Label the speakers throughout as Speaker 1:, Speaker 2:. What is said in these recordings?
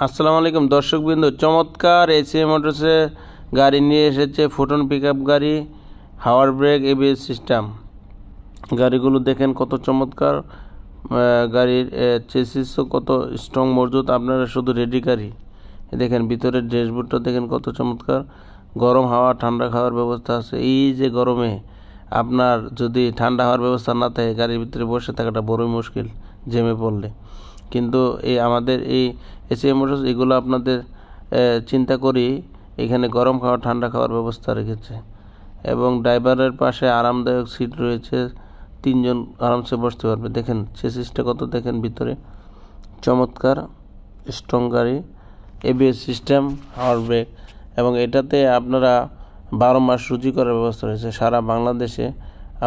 Speaker 1: আসসালামু আলাইকুম দর্শকবৃন্দ, চমৎকার এসিএ মোটরসে গাড়ি নিয়ে এসেছে ফোটন পিকআপ গাড়ি, হাওয়ার ব্রেক, এবিএস সিস্টেম। গাড়িগুলো দেখেন কত চমৎকার, গাড়ির চেসিসও কত স্ট্রং মজবুত। আপনারা শুধু রেডি গাড়ি দেখেন, ভিতরের ড্যাশবোর্ডটা দেখেন কত চমৎকার। গরম হাওয়া ঠান্ডা খাওয়ার ব্যবস্থা আছে। এই যে গরমে আপনার যদি ঠান্ডা হওয়ার ব্যবস্থা না থাকে, গাড়ির ভিতরে বসে থাকাটা বড়ই মুশকিল জেমে পড়লে। কিন্তু এই আমাদের এই এসিএ মোটরস এগুলো আপনাদের চিন্তা করি এখানে গরম খাওয়া ঠান্ডা খাওয়ার ব্যবস্থা রেখেছে, এবং ড্রাইভারের পাশে আরামদায়ক সিট রয়েছে, 3 জন আরামসে বসতে পারবে। দেখেন চেসিসটা কত, দেখেন ভিতরে চমৎকার স্ট্রং গাড়ি, এবিএস সিস্টেম, হাওয়ার ব্রেক, এবং এটাতে আপনারা 12 মাস রুজি করার ব্যবস্থা রয়েছে। সারা বাংলাদেশে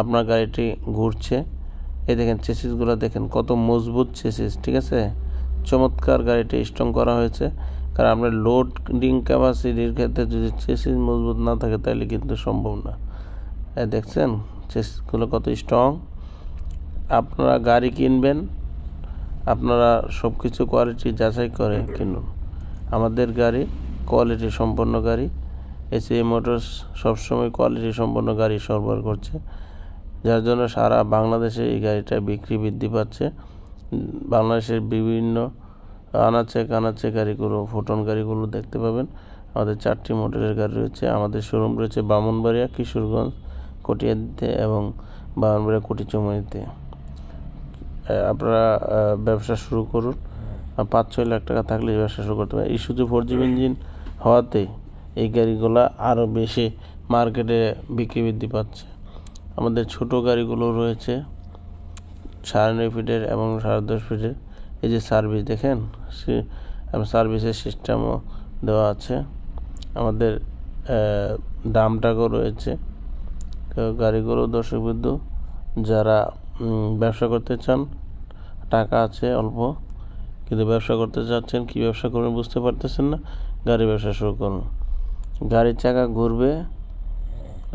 Speaker 1: আপনার গাড়িটি ঘুরছে। এই দেখেন চেসিসগুলো দেখেন কত মজবুত চেসিস, ঠিক আছে। চমৎকার গাড়িটি স্ট্রং করা হয়েছে, কারণ আপনার লোডিং ক্যাপাসিটির ক্ষেত্রে যদি চেসিস মজবুত না থাকে তাহলে কিন্তু সম্ভব না। দেখছেন চেসিসগুলো কত স্ট্রং। আপনারা গাড়ি কিনবেন, আপনারা সব কিছু কোয়ালিটি যাচাই করে কিনুন। আমাদের গাড়ি কোয়ালিটি সম্পন্ন গাড়ি। এসিএ মোটরস সবসময় কোয়ালিটি সম্পন্ন গাড়ি সরবরাহ করছে, যার জন্য সারা বাংলাদেশে এই গাড়িটা বিক্রি বৃদ্ধি পাচ্ছে। বাংলাদেশের বিভিন্ন আনাচে কানাচে গাড়িগুলো, ফোটন গাড়িগুলো দেখতে পাবেন। আমাদের 4টি মডেলের গাড়ি রয়েছে। আমাদের শোরুম রয়েছে ব্রাহ্মণবাড়িয়া, কিশোরগঞ্জ, কটিয়াদিতে এবং ব্রাহ্মণবাড়িয়া কোটিচুমনিতে। আপনারা ব্যবসা শুরু করুন, 5-6 লাখ টাকা থাকলে ব্যবসা শুরু করতে পারেন। ইস্যুজু 4G ইঞ্জিন হওয়াতে এই গাড়িগুলো আরও বেশি মার্কেটে বিক্রি বৃদ্ধি পাচ্ছে। আমাদের ছোট গাড়িগুলো রয়েছে 9.5 ফিটের এবং 10.5 ফিটের। এই যে সার্ভিস দেখেন, সার্ভিসের সিস্টেমও দেওয়া আছে। আমাদের দামটাও রয়েছে। গাড়িগুলো দর্শকবৃন্দ যারা ব্যবসা করতে চান, টাকা আছে অল্প কিন্তু ব্যবসা করতে চাচ্ছেন, কি ব্যবসা করবেন বুঝতে পারতেছেন না, গাড়ি ব্যবসা শুরু করুন। গাড়ির চাকা ঘুরবে,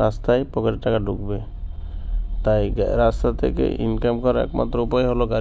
Speaker 1: রাস্তায় পকেটে টাকা ঢুকবে। তাই রাস্তা থেকে ইনকাম করার একমাত্র উপায় হলো গাড়ি।